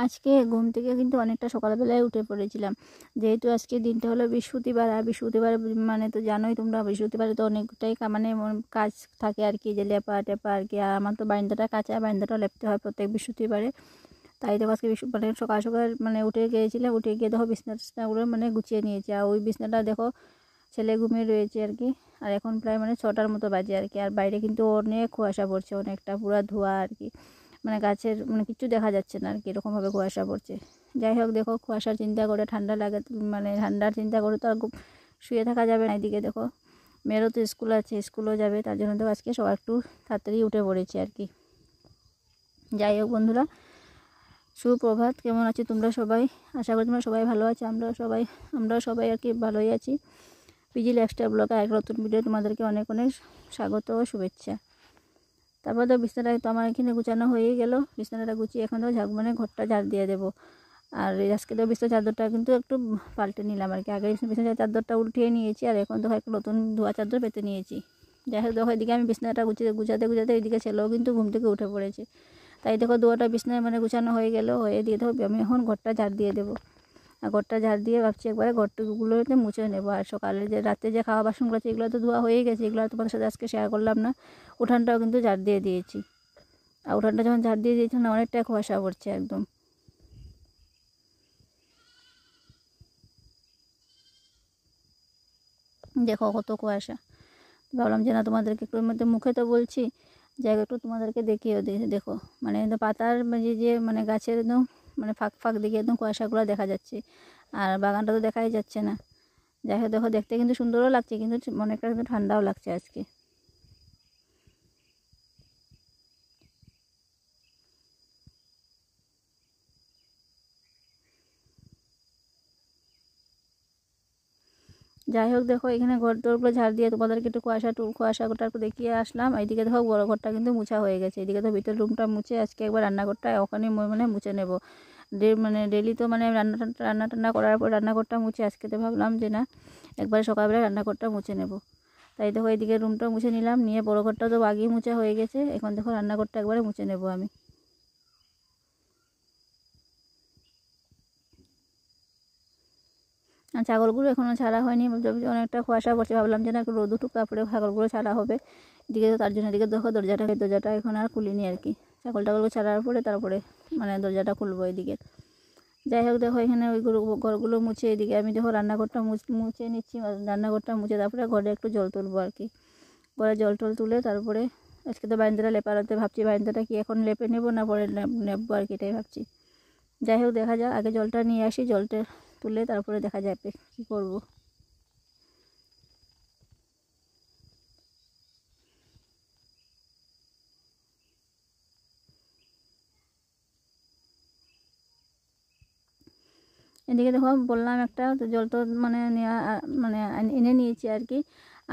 আজকে ঘুম থেকে কিন্তু অনেকটা সকালবেলায় উঠে পড়েছিলাম, যেহেতু আজকে দিনটা হলো বৃহস্পতিবার। আর বৃহস্পতিবার মানে তো জানোই তোমরা, বৃহস্পতিবারে তো অনেকটাই মানে কাজ থাকে আর কি, যে লেপা টেপা আর কি। আর আমার তো বারান্দাটা কাঁচা, বারান্দাটা লেপতে হয় প্রত্যেক বৃহস্পতিবারে। তাই দেখো আজকে মানে সকাল সকাল মানে উঠে গিয়েছিলাম, উঠে গিয়ে দেখো বিছনাগুলো মানে গুছিয়ে নিয়েছি। আর ওই বিছনাটা দেখো ছেলে ঘুমিয়ে রয়েছে আর কি। আর এখন প্রায় মানে 6টার মতো বাজে আর কি। আর বাইরে কিন্তু অনেক কুয়াশা পড়ছে, অনেকটা পুরা ধোঁয়া আর কি, মানে গাছের মানে কিছু দেখা যাচ্ছে না আর কি, এরকমভাবে কুয়াশা পড়ছে। যাই হোক দেখো, কুয়াশার চিন্তা করে ঠান্ডা লাগে, মানে ঠান্ডার চিন্তা করে তো আর শুয়ে থাকা যাবে না। এদিকে দেখো মেয়েরও তো স্কুল আছে, স্কুলও যাবে, তার জন্য তো আজকে সবাই একটু তাড়াতাড়ি উঠে পড়েছে আর কি। যাই হোক বন্ধুরা, সুপ্রভাত। কেমন আছো তোমরা সবাই? আশা করি তোমরা সবাই ভালো আছো। আমরাও সবাই আর কি ভালোই আছি। পিজি লাইফস্টাইল ব্লগে এক নতুন ভিডিও তোমাদেরকে অনেক অনেক স্বাগত ও শুভেচ্ছা। তারপর তো বিছানাটা তো আমার এখানে গুছানো হয়ে গেল। বিছানাটা গুছিয়ে এখন তো মানে ঘরটা ঝাড় দিয়ে দেবো। আর আজকে তো বিছানার চাদরটা কিন্তু একটু পাল্টে নিলাম আর কি। আগে বিছানার চাদরটা উঠিয়ে নিয়েছি, আর এখন তো একটু নতুন ধোয়া চাদর পেতে নিয়েছি। যাই হোক দেখো, এদিকে আমি বিছানাটা গুছাতে এদিকে ছেলেও কিন্তু ঘুম থেকে উঠে পড়েছে। তাই দেখো দুয়াটা বিছনায় মানে গুছানো হয়ে গেল, হয়ে দিয়ে দেখো আমি এখন ঘরটা ঝাড় দিয়ে দেবো। আর ঘরটা ঝাড় দিয়ে ভাবছি একবারে ঘরগুলোতে মুছে নেবো। আর সকালে যে রাতে যে খাওয়া বাসনগুলো আছে এগুলো তো ধোয়া হয়ে গেছে, এগুলো তোমাদের সাথে আজকে শেয়ার করলাম না। উঠানটাও কিন্তু ঝাড় দিয়ে দিয়েছি। আর উঠানটা যখন ঝাড় দিয়ে দিয়েছি না, অনেকটা কুয়াশা পড়ছে একদম। দেখো কত কুয়াশা। ভাবলাম যে না তোমাদেরকে একটু মধ্যে মুখে তো বলছি, জায়গা একটু তোমাদেরকে দেখিয়েও দেখো, মানে পাতার যে মানে গাছের একদম মানে ফাঁক ফাঁক দিকে একদম কুয়াশাগুলো দেখা যাচ্ছে। আর বাগানটা তো দেখাই যাচ্ছে না। যাই হোক দেখো, দেখতে কিন্তু সুন্দরও লাগছে, কিন্তু অনেকটা কিন্তু ঠান্ডাও লাগছে আজকে। যাই হোক দেখো, এখানে ঘর দোরগুলো ঝাড় দিয়ে তোমাদেরকে একটু কুয়াশাটা একটু দেখিয়ে আসলাম। এইদিকে দেখো বড় ঘরটা কিন্তু মুছা হয়ে গেছে। এদিকে তো ভিতর রুমটা মুছে আজকে একবার রান্নাঘরটা ওখানে মানে মুছে নেব। মানে ডেলি তো মানে রান্না টান্না করার পর রান্নাঘরটা মুছে, আজকে তো ভাবলাম যে না একবারে সকালবেলা রান্নাঘরটা মুছে নেব। তাই দেখো এইদিকে রুমটা মুছে নিলাম, নিয়ে বড় ঘরটা তো আগেই মুছা হয়ে গেছে। এখন দেখো রান্নাঘরটা একবারে মুছে নেব আমি। ছাগলগুলো এখনও ছাড়া হয়নি, অনেকটা কুয়াশা পড়ছে, ভাবলাম যে না একটু রোদ উঠুক তারপরে ছাগলগুলো ছাড়া হবে। এদিকে তো তার জন্য এদিকে দেখো দরজাটা এখন আর খুলিনি আর কি। ছাগলটাগুলো ছাড়ার পরে তারপরে মানে দরজাটা খুলবো এদিকে। যাই হোক দেখো, এখানে ওই ঘরগুলো মুছে এদিকে আমি দেখো রান্নাঘরটা মুছে নিচ্ছি। রান্নাঘরটা মুছে তারপরে ঘরে একটু জল তুলবো আর কি। ঘরে জল টল তুলে তারপরে আজকে তো বারান্দাটা লেপাতে ভাবছি, বারান্দাটা কি এখন লেপে নেবো না পরে নেবো আর কি, এটাই ভাবছি। যাই হোক দেখা যাক, আগে জলটা নিয়ে আসি, জলটা তুলে তারপরে দেখা যাবে কি করব। এদিকে দেখো বললাম একটা তো জল তো মানে নেওয়া মানে এনে নিয়েছি আর কি।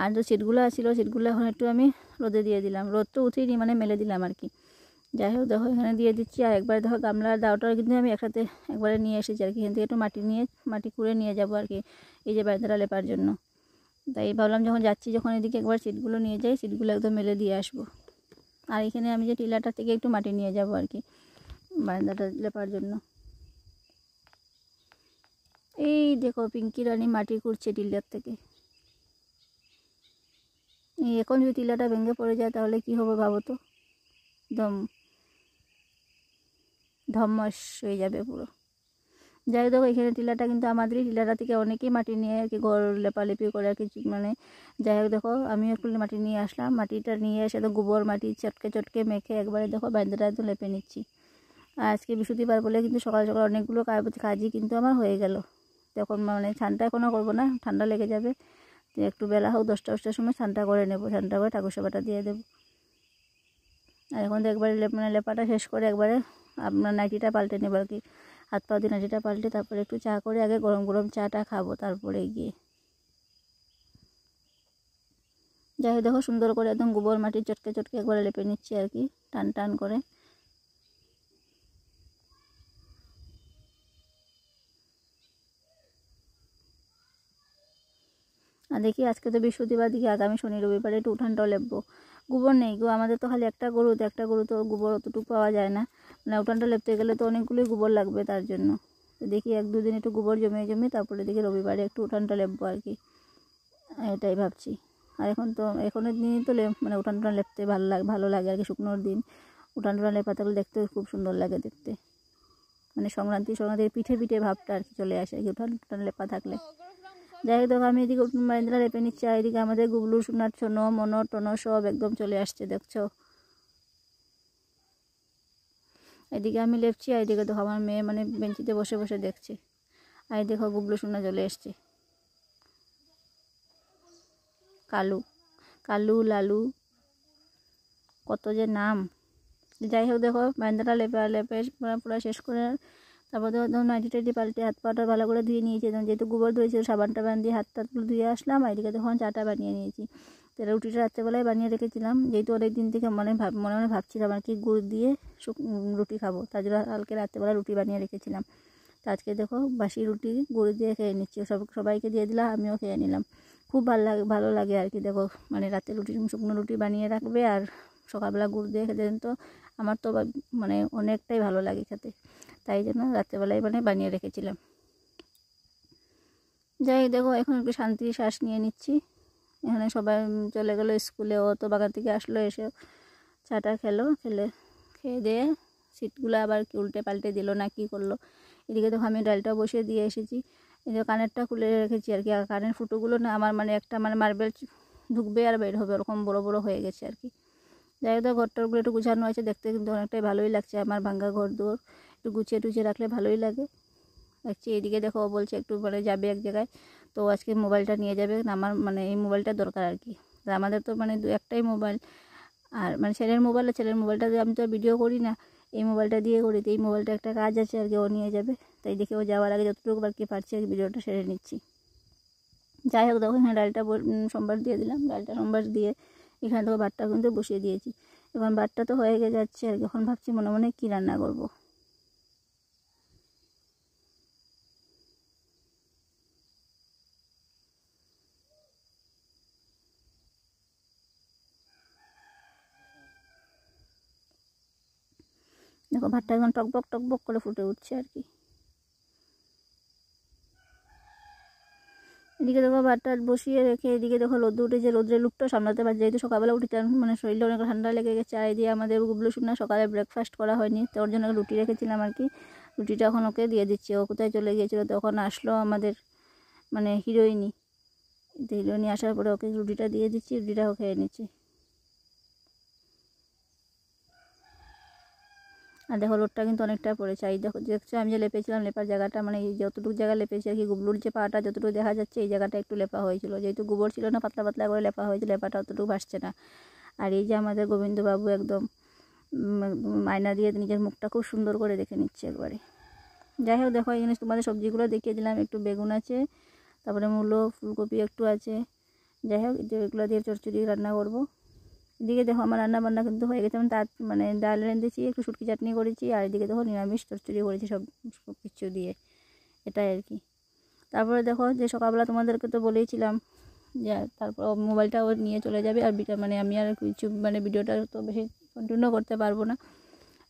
আর যে সিটগুলো ছিল সিটগুলো এখন একটু আমি রোদে দিয়ে দিলাম, রোদ তো উঠিনি মানে মেলে দিলাম আর কি। যাই হোক দেখো এখানে দিয়ে দিচ্ছি। আর একবার দেখো গামলার দাওটা কিন্তু আমি একসাথে একবারে নিয়ে এসেছি আর কি। এখান থেকে একটু মাটি কুড়ে নিয়ে যাবো আর কি, এই যে বারান্দাটা লেপার জন্য। তাই ভাবলাম যখন যাচ্ছি, যখন এদিকে একবার সিটগুলো নিয়ে যাই, সিটগুলো একদম মেলে দিয়ে আসবো। আর এখানে আমি যে টিলাটা থেকে একটু মাটি নিয়ে যাবো আর কি বারান্দাটা লেপার জন্য। এই দেখো পিঙ্কি রানী মাটি কুড়ছে টিলার থেকে। এখন যদি টিলাটা ভেঙে পড়ে যায় তাহলে কি হবে ভাবো তো, একদম ধম্মস হয়ে যাবে পুরো। যাই দেখো এখানে টিলাটা কিন্তু আমাদেরই, টিলাটা থেকে অনেকেই মাটি নিয়ে আর কি ঘর লেপালেপি করে আর কি মানে। যাই হোক দেখো আমিও একটু মাটি নিয়ে আসলাম, মাটিটা নিয়ে এসে তো গোবর মাটি চটকে মেখে একবারে দেখো বারান্দাটা একদম লেপে নিচ্ছি। আর আজকে বৃহস্পতিবার বলে কিন্তু সকাল সকাল অনেকগুলো কাজই কিন্তু আমার হয়ে গেল। তখন মানে স্নানটা এখনও করবো না, ঠান্ডা লেগে যাবে। একটু বেলা হোক 10টার সময় স্নানটা করে নেবো, স্নানটা করে ঠাকুর সেবাটা দিয়ে দেবো। আর এখন তো একবারে মানে লেপাটা শেষ করে একবারে আপনার নাইটিটা পাল্টে নেবো আর কি। হাত পা দিয়ে নাইটিটা পাল্টে তারপরে একটু চা করে আগে গরম গরম চাটা খাবো তারপরে গিয়ে। যাই হোক দেখো সুন্দর করে একদম গোবর মাটি চটকে একবারে লেপে নিচ্ছি আর কি, টান টান করে। আর দেখি আজকে তো বৃহস্পতিবার, দিকে আগামী শনি রবিবারে একটু উঠানটাও লেপবো। গোবর নেই গো আমাদের, তো খালি একটা গরু তো গোবর অতটুকু পাওয়া যায় না। মানে উঠানটা লেপতে গেলে তো অনেকগুলোই গোবর লাগবে, তার জন্য তো দেখি 1-2 দিন একটু গোবর জমে তারপরে দেখি রবিবারে একটু উঠানটা লেপবো আর কি, এটাই ভাবছি। আর এখনের দিনই তো মানে উঠান টুঠান লেপতে ভালো লাগে আর কি। শুকনোর দিন উঠান টুঠান লেপা থাকলে দেখতে খুব সুন্দর লাগে দেখতে, মানে সংক্রান্তির পিঠে ভাবটা আর কি চলে আসে আর কি উঠান টুঠান লেপা থাকলে। যাই হোক দেখো আমি এদিকে মাইন্দ্রা লেপে নিচ্ছি, আর এদিকে আমাদের গুবলু সোনার ছোনো মনো টনো সব একদম চলে আসছে দেখছো। এদিকে আমি লেপছি, আর এদিকে দেখো আমার মেয়ে মানে বেঞ্চিতে বসে বসে দেখছে। আর দেখো গুবলু সোনা চলে এসছে, কালু কালু লালু কত যে নাম। যাই হোক দেখো মাইন্দাটা লেপে পুরো শেষ করে তারপর ধরো নাইটি টাইটি পাল্টে হাত পাটা ভালো করে ধুয়ে নিয়েছি, যেহেতু গোবর ধুয়েছিল সাবান টাবান দিয়ে হাত টাতগুলো ধুয়ে আসলাম। আর এদিকে তখন চাটা বানিয়ে নিয়েছি। তো রুটিটা রাত্রেবেলায় বানিয়ে রেখেছিলাম, যেহেতু অনেক দিন থেকে মনে মনে ভাবছিলাম আর কি গুড় দিয়ে রুটি খাবো, তার জন্য কালকে রাত্রেবেলা রুটি বানিয়ে রেখেছিলাম। তো আজকে দেখো বাসি রুটি গুড় দিয়ে খেয়ে নিচ্ছি, সবাইকে দিয়ে দিলাম, আমিও খেয়ে নিলাম। খুব ভালো লাগে আর কি। দেখো মানে রাতে শুকনো রুটি বানিয়ে রাখবে আর সকালবেলা গুড় দিয়ে খেতে তো আমার তো মানে অনেকটাই ভালো লাগে খেতে, তাই জন্য রাত্রেবেলায় মানে বানিয়ে রেখেছিলাম। যাই দেখো এখন একটু শান্তি শ্বাস নিয়ে নিচ্ছি। এখানে সবাই চলে গেলো স্কুলে, ও তো বাগান থেকে আসলো, এসে চাটা খেয়ে দিয়ে সিটগুলো আবার কি উল্টে পাল্টে দিল না কি করলো। এদিকে দেখো আমি ডালটা বসিয়ে দিয়ে এসেছি, এই যে কানেরটা খুলে রেখেছি আর কি। আর কানের ফুটোগুলো না আমার মানে একটা মানে মার্বেল ঢুকবে আর বের হবে ওরকম বড় হয়ে গেছে আর কি। যাই হোক ঘরটারগুলো একটু গুছানো আছে, দেখতে কিন্তু অনেকটাই ভালোই লাগছে। আমার ভাঙ্গা ঘর দুয়ার একটু গুছিয়ে টুছিয়ে রাখলে ভালোই লাগে দেখছি। এইদিকে দেখো ও বলছে একটু মানে যাবে এক জায়গায়, তো আজকে মোবাইলটা নিয়ে যাবে, আমার মানে এই মোবাইলটা দরকার আর কি। আমাদের তো মানে একটাই মোবাইল, আর মানে ছেলের মোবাইলটা আমি তো ভিডিও করি না, এই মোবাইলটা দিয়ে করি। তো এই মোবাইলটা একটা কাজ আছে আর কি, ও নিয়ে যাবে। তাই দেখে ও যাওয়ার আগে যতটুকু আর কি পারছি আর কি ভিডিওটা সেরে নিচ্ছি। যাই হোক দেখো এখানে ডালটা সোমবার দিয়ে দিলাম, ডালটা সোমবার দিয়ে এখানে দেখো ভাতটা কিন্তু বসিয়ে দিয়েছি। এখন ভাতটা তো হয়ে যাচ্ছে আর কি, এখন ভাবছি মনে মনে কী রান্না করব। দেখো ভাতটা এখন টকবক করে ফুটে উঠছে আর কি। এদিকে দেখো ভাতটা বসিয়ে রেখে এদিকে দেখো রোদ উঠেছে, রোদ্রের লুকটা সামলাতে পারছি, যেহেতু সকালবেলা উঠে মানে শরীরে অনেক ঠান্ডা লেগে গেছে। আর দিয়ে আমাদের গুবলু সোনা সকালে ব্রেকফাস্ট করা হয়নি, তো ওর জন্য রুটি রেখেছিলাম আর কি। রুটিটা এখন ওকে দিয়ে দিচ্ছি, ও কোথায় চলে গিয়েছিলো, তখন আসলো আমাদের মানে হিরোইনি আসার পরে ওকে রুটিটা দিয়ে দিচ্ছি, রুটিটাও খেয়ে নিচ্ছি। আর দেখো রোদটা কিন্তু অনেকটা পড়েছে। এই দেখছো আমি যে লেপেছিলাম লেপার জায়গাটা মানে এই যতটুকু জায়গা লেপেছি আর কি, গুবলুর যে পাটা যতটুকু দেখা যাচ্ছে এই জায়গাটা একটু লেপা হয়েছিল, যেহেতু গোবর ছিল না পাতলা পাতলা করে লেপা হয়েছিল, লেপাটা অতটুকু ভাসছে না। আর এই যে আমাদের গোবিন্দবাবু একদম আয়না দিয়ে নিজের মুখটা খুব সুন্দর করে দেখে নিচ্ছে একবারে। যাই হোক দেখো এখানে তোমাদের সবজিগুলো দেখিয়ে দিলাম, একটু বেগুন আছে, তারপরে মূলো ফুলকপি একটু আছে। যাই হোক এগুলো দিয়ে চচ্চড়ি রান্না করবো। এদিকে দেখো আমার রান্না বান্না কিন্তু হয়ে গেছে, আমি তার মানে ডাল রেঁধেছি, একটু শুটকি চাটনি করেছি, আর এদিকে দেখো নিরামিষ চচ্চড়ি করেছি সব কিছু দিয়ে, এটাই আর কি। তারপরে দেখো যে সকালবেলা তোমাদেরকে তো বলেইছিলাম যে তারপর মোবাইলটা ও নিয়ে চলে যাবে, আর মানে আমি আর কিছু মানে ভিডিওটা তো বেশি কন্টিনিউ করতে পারবো না।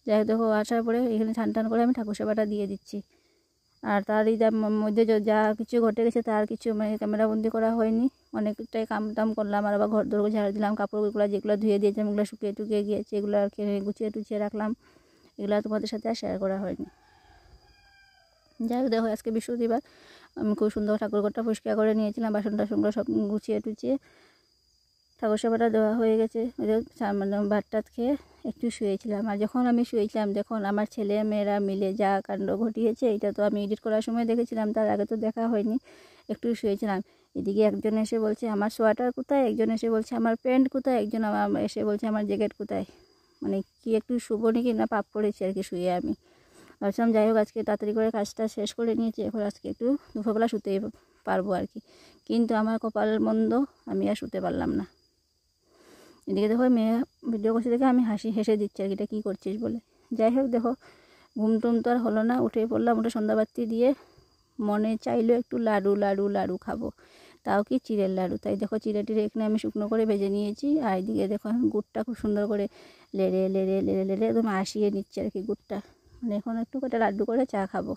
যাই হোক দেখো আসার পরে এখানে ছান করে আমি ঠাকুর সেবাটা দিয়ে দিচ্ছি। আর তারই মধ্যে যা কিছু ঘটে গেছে তার কিছু মানে ক্যামেরাবন্দি করা হয়নি, অনেকটাই কাম করলাম। আর আবার ঘর দৌড় ঝাড় দিলাম, কাপড়গুলো যেগুলো ধুয়ে দিয়েছিলাম এগুলো শুকিয়ে গিয়েছে, এগুলো আর কি গুছিয়ে টুছিয়ে রাখলাম, এগুলো তোমাদের সাথে আর শেয়ার করা হয়নি। যাই হোক দেখো আজকে বৃহস্পতিবার, আমি খুব সুন্দর ঠাকুরঘরটা পরিষ্কার করে নিয়েছিলাম, বাসন টাসনগুলো সব গুছিয়ে টুছিয়ে ঠাকুর সেবাটা দেওয়া হয়ে গেছে। মানে ভাত খেয়ে একটু শুয়েছিলাম। আর যখন আমি শুয়েছিলাম দেখুন আমার ছেলে মেয়েরা মিলে যা কাণ্ড ঘটিয়েছে, এটা তো আমি এডিট করার সময় দেখেছিলাম, তার আগে তো দেখা হয়নি। একটু শুয়েছিলাম, এদিকে একজন এসে বলছে আমার সোয়েটার কোথায়, একজন এসে বলছে আমার প্যান্ট কোথায়, একজন এসে বলছে আমার জ্যাকেট কোথায়। মানে কি একটু শুভ নাকি না পাপ পড়েছে আর কি শুয়ে আমি ভাবছিলাম। যাই হোক আজকে তাড়াতাড়ি করে কাজটা শেষ করে নিয়েছি, এখন আজকে একটু দুপুরবেলা শুতেই পারবো আর কি। কিন্তু আমার কপাল মন্দ, আমি আর শুতে পারলাম না। এদিকে দেখো মেয়ে ভিডিও করছে দেখে আমি হেসে দিচ্ছি আর কি, এটা কী করছিস বলে। যাই হোক দেখো ঘুম টুম তো আর হলো না, উঠে পড়লাম, উঠে সন্ধ্যাবাতি দিয়ে মনে চাইলো একটু লাডু খাবো। তাও কি চিড়ের লাড়ু। তাই দেখো চিড়ে টিড়ে এখানে আমি শুকনো করে ভেজে নিয়েছি। আর এদিকে দেখো গুড়টা খুব সুন্দর করে লেড়ে লেড়ে লেড়ে লেড়ে একদম আসিয়ে নিচ্ছে আর কি গুড়টা। মানে এখন একটু করে লাড্ডু করে চা খাবো।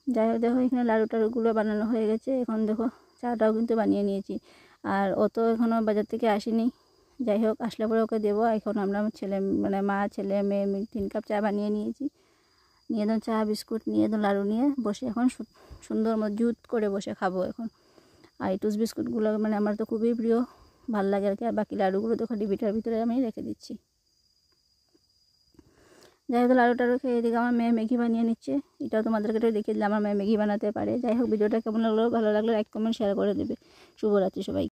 যাই হোক দেখো এখানে লাড়ু টাড়ুগুলো বানানো হয়ে গেছে। এখন দেখো চাটাও কিন্তু বানিয়ে নিয়েছি। আর অত এখনও বাজার থেকে আসেনি। যাই হোক আসলে পরে ওকে দেবো। এখন আমরা ছেলে মানে মা ছেলে মেয়ে 3 কাপ চা বানিয়ে নিয়েছি। নিয়ে একদম চা বিস্কুট নিয়ে একদম লাড়ু নিয়ে বসে এখন সুন্দর মজুত করে বসে খাবো এখন। আর এই টুস বিস্কুটগুলো মানে আমার তো খুবই প্রিয়, ভালো লাগে আর কি। আর বাকি লাড়ুগুলো দেখো ডিবিটার ভিতরে আমি রেখে দিচ্ছি। যাই হোক লাড়ু টাড়ু খেয়ে এদিকে আমার মেয়ে ম্যাগি বানিয়ে নিচ্ছে। এটাও তোমাদেরকে একটু দেখিয়ে দিলাম আমার মেয়ে ম্যাগি বানাতে পারে। যাই হোক ভিডিওটা কেমন লাগলো, ভালো লাগলে লাইক কমেন্ট শেয়ার করে দেবে। শুভরাত্রি সবাই।